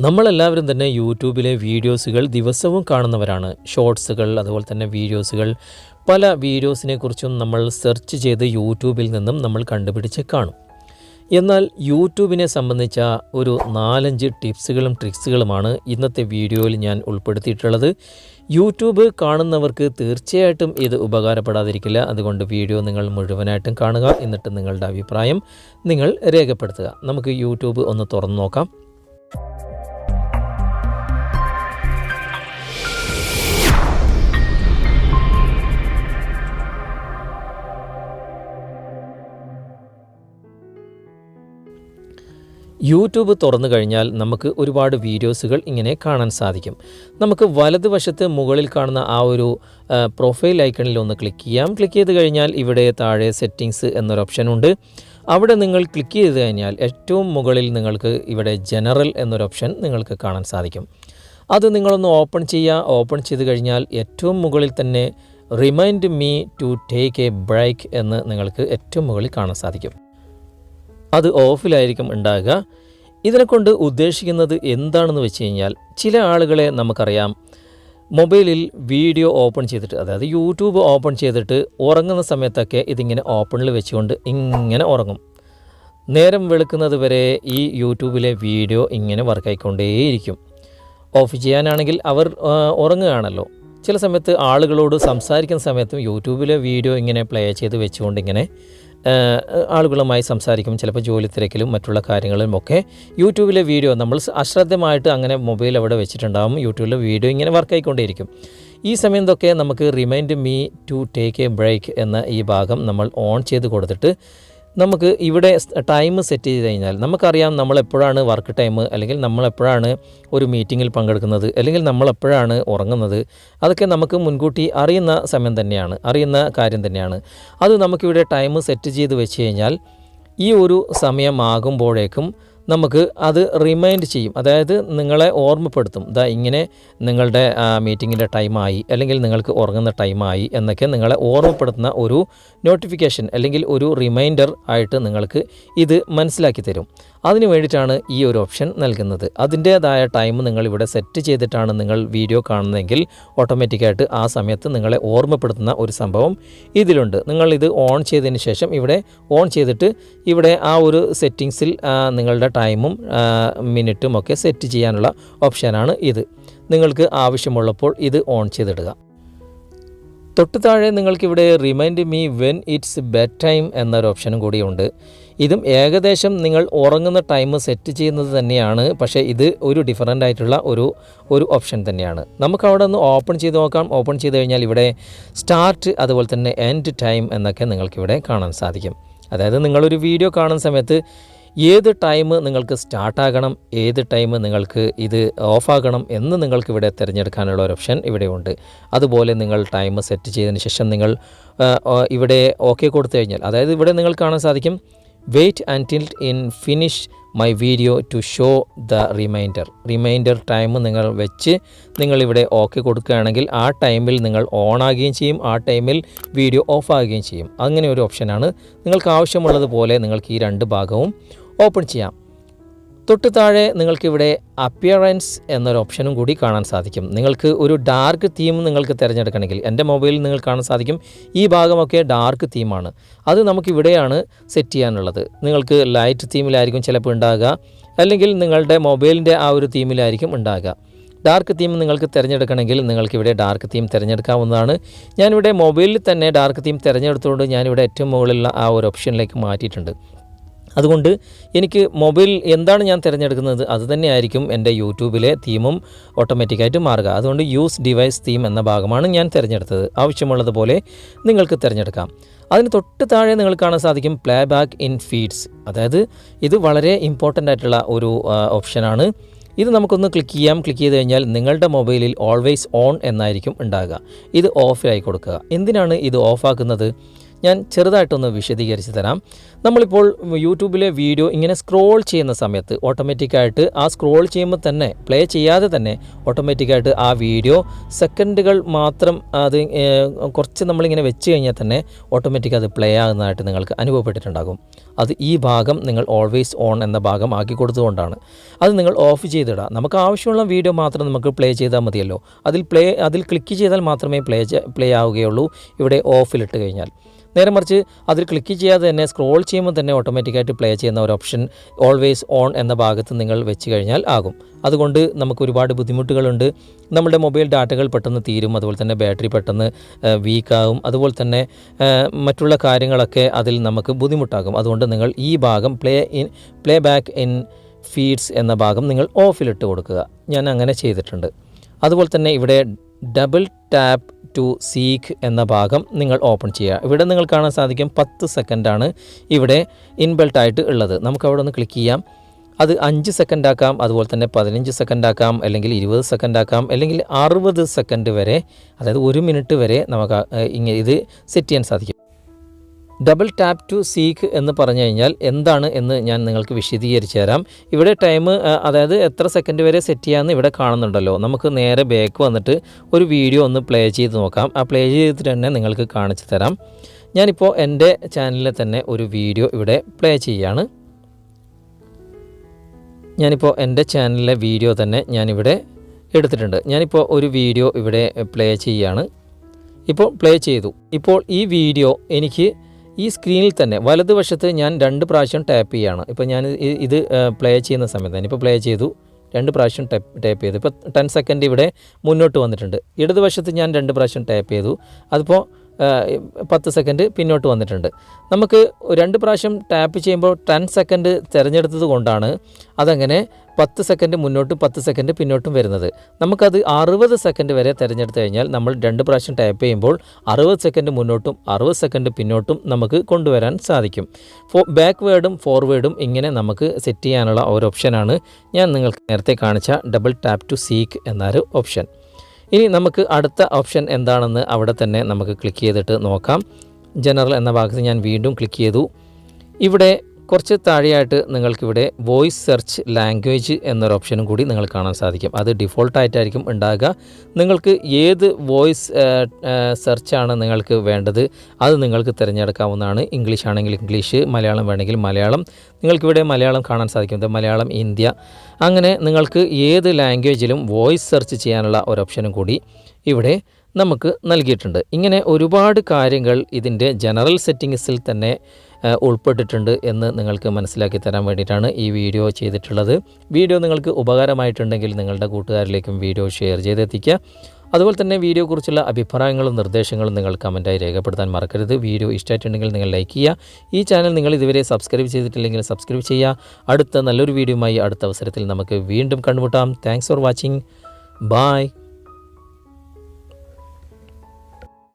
നമ്മളെല്ലാവരും തന്നെ യൂട്യൂബിലെ വീഡിയോസുകൾ ദിവസവും കാണുന്നവരാണ്. ഷോർട്സുകൾ, അതുപോലെ തന്നെ വീഡിയോസുകൾ, പല വീഡിയോസിനെക്കുറിച്ചും നമ്മൾ സെർച്ച് ചെയ്ത് യൂട്യൂബിൽ നിന്നും നമ്മൾ കണ്ടുപിടിച്ച് കാണും. എന്നാൽ യൂട്യൂബിനെ സംബന്ധിച്ച ഒരു 4-5 ടിപ്സുകളും ട്രിക്സുകളുമാണ് ഇന്നത്തെ വീഡിയോയിൽ ഞാൻ ഉൾപ്പെടുത്തിയിട്ടുള്ളത്. യൂട്യൂബ് കാണുന്നവർക്ക് തീർച്ചയായിട്ടും ഇത് ഉപകാരപ്പെടാതിരിക്കില്ല. അതുകൊണ്ട് വീഡിയോ നിങ്ങൾ മുഴുവനായിട്ടും കാണുക. എന്നിട്ട് നിങ്ങളുടെ അഭിപ്രായം നിങ്ങൾ രേഖപ്പെടുത്തുക. നമുക്ക് യൂട്യൂബ് ഒന്ന് തുറന്നു നോക്കാം. യൂട്യൂബ് തുറന്നു കഴിഞ്ഞാൽ നമുക്ക് ഒരുപാട് വീഡിയോസുകൾ ഇങ്ങനെ കാണാൻ സാധിക്കും. നമുക്ക് വലതുവശത്ത് മുകളിൽ കാണുന്ന ആ ഒരു പ്രൊഫൈൽ ഐക്കണിൽ ഒന്ന് ക്ലിക്ക് ചെയ്യാം. ക്ലിക്ക് ചെയ്ത് കഴിഞ്ഞാൽ ഇവിടെ താഴെ സെറ്റിങ്സ് എന്നൊരു ഓപ്ഷനുണ്ട്. അവിടെ നിങ്ങൾ ക്ലിക്ക് ചെയ്ത് കഴിഞ്ഞാൽ ഏറ്റവും മുകളിൽ നിങ്ങൾക്ക് ഇവിടെ ജനറൽ എന്നൊരു ഓപ്ഷൻ നിങ്ങൾക്ക് കാണാൻ സാധിക്കും. അത് നിങ്ങളൊന്ന് ഓപ്പൺ ചെയ്യുക. ഓപ്പൺ ചെയ്ത് കഴിഞ്ഞാൽ ഏറ്റവും മുകളിൽ തന്നെ remind me to take a break എന്ന് നിങ്ങൾക്ക് ഏറ്റവും മുകളിൽ കാണാൻ സാധിക്കും. അത് ഓഫിലായിരിക്കും ഉണ്ടാകുക. ഇതിനെക്കൊണ്ട് ഉദ്ദേശിക്കുന്നത് എന്താണെന്ന് വെച്ച് കഴിഞ്ഞാൽ, ചില ആളുകളെ നമുക്കറിയാം മൊബൈലിൽ വീഡിയോ ഓപ്പൺ ചെയ്തിട്ട്, അതായത് യൂട്യൂബ് ഓപ്പൺ ചെയ്തിട്ട് ഉറങ്ങുന്ന സമയത്തൊക്കെ ഇതിങ്ങനെ ഓപ്പണിൽ വെച്ചുകൊണ്ട് ഇങ്ങനെ ഉറങ്ങും. നേരം വെളുക്കുന്നത് വരെ ഈ യൂട്യൂബിലെ വീഡിയോ ഇങ്ങനെ വർക്കായിക്കൊണ്ടേയിരിക്കും. ഓഫ് ചെയ്യാനാണെങ്കിൽ അവർ ഉറങ്ങുകയാണല്ലോ. ചില സമയത്ത് ആളുകളോട് സംസാരിക്കുന്ന സമയത്തും യൂട്യൂബിലെ വീഡിയോ ഇങ്ങനെ പ്ലേ ചെയ്ത് വെച്ചുകൊണ്ട് ഇങ്ങനെ ആളുകളുമായി സംസാരിക്കും. ചിലപ്പോൾ ജോലി തിരക്കിലും മറ്റുള്ള കാര്യങ്ങളിലും ഒക്കെ യൂട്യൂബിലെ വീഡിയോ നമ്മൾ അശ്രദ്ധമായിട്ട് അങ്ങനെ മൊബൈൽ അവിടെ വെച്ചിട്ടുണ്ടാകും. യൂട്യൂബിലെ വീഡിയോ ഇങ്ങനെ വർക്കായിക്കൊണ്ടേയിരിക്കും. ഈ സമയത്തൊക്കെ നമുക്ക് remind me to take a break എന്ന ഈ ഭാഗം നമ്മൾ ഓൺ ചെയ്ത് കൊടുത്തിട്ട് നമുക്ക് ഇവിടെ ടൈം സെറ്റ് ചെയ്ത് കഴിഞ്ഞാൽ നമുക്കറിയാം നമ്മളെപ്പോഴാണ് വർക്ക് ടൈം, അല്ലെങ്കിൽ നമ്മളെപ്പോഴാണ് ഒരു മീറ്റിങ്ങിൽ പങ്കെടുക്കുന്നത്, അല്ലെങ്കിൽ നമ്മളെപ്പോഴാണ് ഉറങ്ങുന്നത്. അതൊക്കെ നമുക്ക് മുൻകൂട്ടി അറിയുന്ന സമയം തന്നെയാണ്, അറിയുന്ന കാര്യം തന്നെയാണ്. അത് നമുക്കിവിടെ ടൈം സെറ്റ് ചെയ്ത് വെച്ച് കഴിഞ്ഞാൽ ഈ ഒരു സമയമാകുമ്പോഴേക്കും നമുക്ക് അത് റിമൈൻഡ് ചെയ്യും. അതായത് നിങ്ങളെ ഓർമ്മപ്പെടുത്തും, ഇങ്ങനെ നിങ്ങളുടെ മീറ്റിങ്ങിൻ്റെ ടൈമായി, അല്ലെങ്കിൽ നിങ്ങൾക്ക് ഉറങ്ങുന്ന ടൈമായി എന്നൊക്കെ നിങ്ങളെ ഓർമ്മപ്പെടുത്തുന്ന ഒരു നോട്ടിഫിക്കേഷൻ അല്ലെങ്കിൽ ഒരു റിമൈൻഡർ ആയിട്ട് നിങ്ങൾക്ക് ഇത് മനസ്സിലാക്കി തരും. അതിന് വേണ്ടിയിട്ടാണ് ഈ ഒരു ഓപ്ഷൻ നൽകുന്നത്. അതിൻ്റേതായ ടൈം നിങ്ങളിവിടെ സെറ്റ് ചെയ്തിട്ടാണ് നിങ്ങൾ വീഡിയോ കാണുന്നതെങ്കിൽ ഓട്ടോമാറ്റിക്കായിട്ട് ആ സമയത്ത് നിങ്ങളെ ഓർമ്മപ്പെടുത്തുന്ന ഒരു സംഭവം ഇതിലുണ്ട്. നിങ്ങളിത് ഓൺ ചെയ്തതിന് ശേഷം ഇവിടെ ഓൺ ചെയ്തിട്ട് ഇവിടെ ആ ഒരു സെറ്റിങ്സിൽ നിങ്ങളുടെ ടൈമും മിനിറ്റും ഒക്കെ സെറ്റ് ചെയ്യാനുള്ള ഓപ്ഷനാണ് ഇത്. നിങ്ങൾക്ക് ആവശ്യമുള്ളപ്പോൾ ഇത് ഓൺ ചെയ്തിടുക. തൊട്ട് താഴെ നിങ്ങൾക്കിവിടെ remind me when it's bed time എന്നൊരു ഓപ്ഷനും കൂടിയുണ്ട്. ഇതും ഏകദേശം നിങ്ങൾ ഉറങ്ങുന്ന ടൈം സെറ്റ് ചെയ്യുന്നത് തന്നെയാണ്. പക്ഷേ ഇത് ഒരു ഡിഫറൻ്റ് ആയിട്ടുള്ള ഒരു ഓപ്ഷൻ തന്നെയാണ്. നമുക്ക് അവിടെ ഒന്ന് ഓപ്പൺ ചെയ്ത് നോക്കാം. ഓപ്പൺ ചെയ്ത് കഴിഞ്ഞാൽ ഇവിടെ സ്റ്റാർട്ട്, അതുപോലെ തന്നെ എൻഡ് ടൈം എന്നൊക്കെ നിങ്ങൾക്കിവിടെ കാണാൻ സാധിക്കും. അതായത് നിങ്ങളൊരു വീഡിയോ കാണുന്ന സമയത്ത് ഏത് ടൈം നിങ്ങൾക്ക് സ്റ്റാർട്ടാകണം, ഏത് ടൈം നിങ്ങൾക്ക് ഇത് ഓഫാകണം എന്ന് നിങ്ങൾക്കിവിടെ തിരഞ്ഞെടുക്കാനുള്ള ഒരു ഓപ്ഷൻ ഇവിടെയുണ്ട്. അതുപോലെ നിങ്ങൾ ടൈം സെറ്റ് ചെയ്തതിന് ശേഷം നിങ്ങൾ ഇവിടെ ഓക്കെ കൊടുത്തു കഴിഞ്ഞാൽ, അതായത് ഇവിടെ നിങ്ങൾ കാണാൻ സാധിക്കും wait until in finish my video to show the reminder time നിങ്ങൾ വെച്ച് നിങ്ങളിവിടെ ഓക്കെ കൊടുക്കുകയാണെങ്കിൽ ആ ടൈമിൽ നിങ്ങൾ ഓൺ ആകുകയും ചെയ്യും, ആ ടൈമിൽ വീഡിയോ ഓഫ് ആകുകയും ചെയ്യും. അങ്ങനെ ഒരു ഓപ്ഷനാണ്. നിങ്ങൾക്ക് ആവശ്യമുള്ളതുപോലെ നിങ്ങൾക്ക് ഈ 2 ഭാഗവും ഓപ്പൺ ചെയ്യാം. തൊട്ട് താഴെ നിങ്ങൾക്കിവിടെ അപ്പിയറൻസ് എന്നൊരു ഓപ്ഷനും കൂടി കാണാൻ സാധിക്കും. നിങ്ങൾക്ക് ഒരു ഡാർക്ക് തീം നിങ്ങൾക്ക് തിരഞ്ഞെടുക്കണമെങ്കിൽ, എൻ്റെ മൊബൈലിൽ നിങ്ങൾ കാണാൻ സാധിക്കും ഈ ഭാഗമൊക്കെ ഡാർക്ക് തീമാണ്. അത് നമുക്കിവിടെയാണ് സെറ്റ് ചെയ്യാനുള്ളത്. നിങ്ങൾക്ക് ലൈറ്റ് തീമിലായിരിക്കും ചിലപ്പോൾ ഉണ്ടാകുക, അല്ലെങ്കിൽ നിങ്ങളുടെ മൊബൈലിൻ്റെ ആ ഒരു തീമിലായിരിക്കും ഉണ്ടാകുക. ഡാർക്ക് തീം നിങ്ങൾക്ക് തിരഞ്ഞെടുക്കണമെങ്കിൽ നിങ്ങൾക്കിവിടെ ഡാർക്ക് തീം തിരഞ്ഞെടുക്കാവുന്നതാണ്. ഞാനിവിടെ മൊബൈലിൽ തന്നെ ഡാർക്ക് തീം തിരഞ്ഞെടുത്തുകൊണ്ട് ഞാനിവിടെ ഏറ്റവും മുകളിലുള്ള ആ ഒരു ഓപ്ഷനിലേക്ക് മാറ്റിയിട്ടുണ്ട്. അതുകൊണ്ട് എനിക്ക് മൊബൈൽ എന്താണ് ഞാൻ തിരഞ്ഞെടുക്കുന്നത് അത് തന്നെയായിരിക്കും എൻ്റെ യൂട്യൂബിലെ തീമും ഓട്ടോമാറ്റിക്കായിട്ട് മാറുക. അതുകൊണ്ട് യൂസ് ഡിവൈസ് തീം എന്ന ഭാഗമാണ് ഞാൻ തിരഞ്ഞെടുത്തത്. ആവശ്യമുള്ളതുപോലെ നിങ്ങൾക്ക് തിരഞ്ഞെടുക്കാം. അതിന് തൊട്ട് താഴെ നിങ്ങൾ കാണാൻ സാധിക്കും പ്ലേ ബാക്ക് ഇൻ ഫീഡ്സ്. അതായത് ഇത് വളരെ ഇമ്പോർട്ടൻ്റ് ആയിട്ടുള്ള ഒരു ഓപ്ഷനാണ്. ഇത് നമുക്കൊന്ന് ക്ലിക്ക് ചെയ്യാം. ക്ലിക്ക് ചെയ്ത് കഴിഞ്ഞാൽ നിങ്ങളുടെ മൊബൈലിൽ ഓൾവേസ് ഓൺ എന്നായിരിക്കും ഉണ്ടാകുക. ഇത് ഓഫായി കൊടുക്കുക. എന്തിനാണ് ഇത് ഓഫാക്കുന്നത്? ഞാൻ ചെറുതായിട്ടൊന്ന് വിശദീകരിച്ച് തരാം. നമ്മളിപ്പോൾ യൂട്യൂബിലെ വീഡിയോ ഇങ്ങനെ സ്ക്രോൾ ചെയ്യുന്ന സമയത്ത് ഓട്ടോമാറ്റിക്കായിട്ട് ആ സ്ക്രോൾ ചെയ്യുമ്പോൾ തന്നെ പ്ലേ ചെയ്യാതെ തന്നെ ഓട്ടോമാറ്റിക്കായിട്ട് ആ വീഡിയോ സെക്കൻഡുകൾ മാത്രം അത് കുറച്ച് നമ്മളിങ്ങനെ വെച്ച് കഴിഞ്ഞാൽ തന്നെ ഓട്ടോമാറ്റിക് അത് പ്ലേ ആകുന്നതായിട്ട് നിങ്ങൾക്ക് അനുഭവപ്പെട്ടിട്ടുണ്ടാകും. അത് ഈ ഭാഗം നിങ്ങൾ ഓൾവേസ് ഓൺ എന്ന ഭാഗം ആക്കി കൊടുത്തുകൊണ്ടാണ്. അത് നിങ്ങൾ ഓഫ് ചെയ്തിടുക. നമുക്ക് ആവശ്യമുള്ള വീഡിയോ മാത്രം നമുക്ക് പ്ലേ ചെയ്താൽ മതിയല്ലോ. അതിൽ ക്ലിക്ക് ചെയ്താൽ മാത്രമേ പ്ലേ ആവുകയുള്ളൂ ഇവിടെ ഓഫിലിട്ട് കഴിഞ്ഞാൽ. നേരെ മറിച്ച് അതിൽ ക്ലിക്ക് ചെയ്യാതെ തന്നെ സ്ക്രോൾ ചെയ്യുമ്പോൾ തന്നെ ഓട്ടോമാറ്റിക്കായിട്ട് പ്ലേ ചെയ്യുന്ന ഒരു ഓപ്ഷൻ ഓൾവേസ് ഓൺ എന്ന ഭാഗത്ത് നിങ്ങൾ വെച്ച് കഴിഞ്ഞാൽ ആകും. അതുകൊണ്ട് നമുക്ക് ഒരുപാട് ബുദ്ധിമുട്ടുകളുണ്ട്. നമ്മുടെ മൊബൈൽ ഡാറ്റകൾ പെട്ടെന്ന് തീരും, അതുപോലെ തന്നെ ബാറ്ററി പെട്ടെന്ന് വീക്കാവും, അതുപോലെ തന്നെ മറ്റുള്ള കാര്യങ്ങളൊക്കെ അതിൽ നമുക്ക് ബുദ്ധിമുട്ടാകും. അതുകൊണ്ട് നിങ്ങൾ ഈ ഭാഗം പ്ലേ ബാക്ക് ഇൻ ഫീഡ്സ് എന്ന ഭാഗം നിങ്ങൾ ഓഫിലിട്ട് കൊടുക്കുക. ഞാൻ അങ്ങനെ ചെയ്തിട്ടുണ്ട്. അതുപോലെ തന്നെ ഇവിടെ ഡബിൾ ടാപ്പ് ടു സീക്ക് എന്ന ഭാഗം നിങ്ങൾ ഓപ്പൺ ചെയ്യുക. ഇവിടെ നിങ്ങൾ കാണാൻ സാധിക്കും 10 സെക്കൻഡാണ് ഇവിടെ ഇൻബിൽട്ടായിട്ട് ഉള്ളത്. നമുക്ക് അവിടെ ഒന്ന് ക്ലിക്ക് ചെയ്യാം. അത് 5 സെക്കൻഡ് ആക്കാം, അതുപോലെ തന്നെ 15 സെക്കൻഡ് ആക്കാം, അല്ലെങ്കിൽ 20 സെക്കൻഡ് ആക്കാം, അല്ലെങ്കിൽ 60 സെക്കൻഡ് വരെ, അതായത് 1 മിനിറ്റ് വരെ നമുക്ക് ഇങ്ങനെ ഇത് സെറ്റ് ചെയ്യാൻ സാധിക്കും. ഡബിൾ ടാപ്പ് ടു സീക്ക് എന്ന് പറഞ്ഞു കഴിഞ്ഞാൽ എന്താണ് എന്ന് ഞാൻ നിങ്ങൾക്ക് വിശദീകരിച്ച് തരാം. ഇവിടെ ടൈം, അതായത് എത്ര സെക്കൻഡ് വരെ സെറ്റ് ചെയ്യാമെന്ന് ഇവിടെ കാണുന്നുണ്ടല്ലോ. നമുക്ക് നേരെ ബാക്ക് വന്നിട്ട് ഒരു വീഡിയോ ഒന്ന് പ്ലേ ചെയ്ത് നോക്കാം. ആ പ്ലേ ചെയ്തിട്ട് തന്നെ നിങ്ങൾക്ക് കാണിച്ചു തരാം. ഞാനിപ്പോൾ എൻ്റെ ചാനലിൽ തന്നെ ഒരു വീഡിയോ ഇവിടെ പ്ലേ ചെയ്യുകയാണ്. ഞാനിപ്പോൾ എൻ്റെ ചാനലിലെ വീഡിയോ തന്നെ ഞാനിവിടെ എടുത്തിട്ടുണ്ട്. ഞാനിപ്പോൾ ഒരു വീഡിയോ ഇവിടെ പ്ലേ ചെയ്യുകയാണ്. ഇപ്പോൾ പ്ലേ ചെയ്തു. ഇപ്പോൾ ഈ വീഡിയോ എനിക്ക് ഈ സ്ക്രീനിൽ തന്നെ വലതുവശത്ത് ഞാൻ 2 പ്രാവശ്യം ടാപ്പ് ചെയ്യുകയാണ്. ഇപ്പോൾ ഞാൻ ഇത് പ്ലേ ചെയ്യുന്ന സമയത്ത് ഞാനിപ്പോൾ പ്ലേ ചെയ്തു, 2 പ്രാവശ്യം ടാപ്പ് ചെയ്തു. ഇപ്പോൾ 10 സെക്കൻഡ് ഇവിടെ മുന്നോട്ട് വന്നിട്ടുണ്ട്. ഇടതുവശത്ത് ഞാൻ 2 പ്രാവശ്യം ടാപ്പ് ചെയ്തു, അതിപ്പോൾ 10 സെക്കൻഡ് പിന്നോട്ട് വന്നിട്ടുണ്ട്. നമുക്ക് 2 പ്രാവശ്യം ടാപ്പ് ചെയ്യുമ്പോൾ 10 സെക്കൻഡ് തിരഞ്ഞെടുത്തത് കൊണ്ടാണ് അതങ്ങനെ 10 സെക്കൻഡ് മുന്നോട്ടും 10 സെക്കൻഡ് പിന്നോട്ടും വരുന്നത്. നമുക്കത് 60 സെക്കൻഡ് വരെ തിരഞ്ഞെടുത്ത് കഴിഞ്ഞാൽ നമ്മൾ 2 പ്രാവശ്യം ടാപ്പ് ചെയ്യുമ്പോൾ 60 സെക്കൻഡ് മുന്നോട്ടും 60 സെക്കൻഡ് പിന്നോട്ടും നമുക്ക് കൊണ്ടുവരാൻ സാധിക്കും. ബാക്ക്വേർഡും ഫോർവേഡും ഇങ്ങനെ നമുക്ക് സെറ്റ് ചെയ്യാനുള്ള ഒരു ഓപ്ഷനാണ് ഞാൻ നിങ്ങൾക്ക് നേരത്തെ കാണിച്ച ഡബിൾ ടാപ്പ് ടു സീക്ക് എന്നൊരു ഓപ്ഷൻ. ഇനി നമുക്ക് അടുത്ത ഓപ്ഷൻ എന്താണെന്ന് അവിടെ തന്നെ നമുക്ക് ക്ലിക്ക് ചെയ്തിട്ട് നോക്കാം. ജനറൽ എന്ന ഭാഗത്ത് ഞാൻ വീണ്ടും ക്ലിക്ക് ചെയ്തു. ഇവിടെ കുറച്ച് താഴെയായിട്ട് നിങ്ങൾക്കിവിടെ വോയിസ് സെർച്ച് ലാംഗ്വേജ് എന്നൊരു ഓപ്ഷനും കൂടി നിങ്ങൾ കാണാൻ സാധിക്കും. അത് ഡിഫോൾട്ടായിട്ടായിരിക്കും ഉണ്ടാകുക. നിങ്ങൾക്ക് ഏത് വോയിസ് സെർച്ചാണ് നിങ്ങൾക്ക് വേണ്ടത് അത് നിങ്ങൾക്ക് തിരഞ്ഞെടുക്കാവുന്നതാണ്. ഇംഗ്ലീഷ് ആണെങ്കിൽ ഇംഗ്ലീഷ്, മലയാളം വേണമെങ്കിൽ മലയാളം. നിങ്ങൾക്കിവിടെ മലയാളം കാണാൻ സാധിക്കും, മലയാളം, ഇന്ത്യ, അങ്ങനെ നിങ്ങൾക്ക് ഏത് ലാംഗ്വേജിലും വോയിസ് സെർച്ച് ചെയ്യാനുള്ള ഒരു ഓപ്ഷനും കൂടി ഇവിടെ നമുക്ക് നൽകിയിട്ടുണ്ട്. ഇങ്ങനെ ഒരുപാട് കാര്യങ്ങൾ ഇതിൻ്റെ ജനറൽ സെറ്റിങ്സിൽ തന്നെ ഉൾപ്പെട്ടിട്ടുണ്ട് എന്ന് നിങ്ങൾക്ക് മനസ്സിലാക്കി തരാൻ വേണ്ടിയിട്ടാണ് ഈ വീഡിയോ ചെയ്തിട്ടുള്ളത്. വീഡിയോ നിങ്ങൾക്ക് ഉപകാരമായിട്ടുണ്ടെങ്കിൽ നിങ്ങളുടെ കൂട്ടുകാരിലേക്കും വീഡിയോ ഷെയർ ചെയ്തെത്തിക്കുക. അതുപോലെ തന്നെ വീഡിയോയെക്കുറിച്ചുള്ള അഭിപ്രായങ്ങളും നിർദ്ദേശങ്ങളും നിങ്ങൾ കമൻറ്റായി രേഖപ്പെടുത്താൻ മറക്കരുത്. വീഡിയോ ഇഷ്ടമായിട്ടുണ്ടെങ്കിൽ നിങ്ങൾ ലൈക്ക് ചെയ്യുക. ഈ ചാനൽ നിങ്ങൾ ഇതുവരെ സബ്സ്ക്രൈബ് ചെയ്തിട്ടില്ലെങ്കിൽ സബ്സ്ക്രൈബ് ചെയ്യുക. അടുത്ത നല്ലൊരു വീഡിയോയുമായി അടുത്ത അവസരത്തിൽ നമുക്ക് വീണ്ടും കണ്ടുമുട്ടാം. Thanks for watching. ബൈ.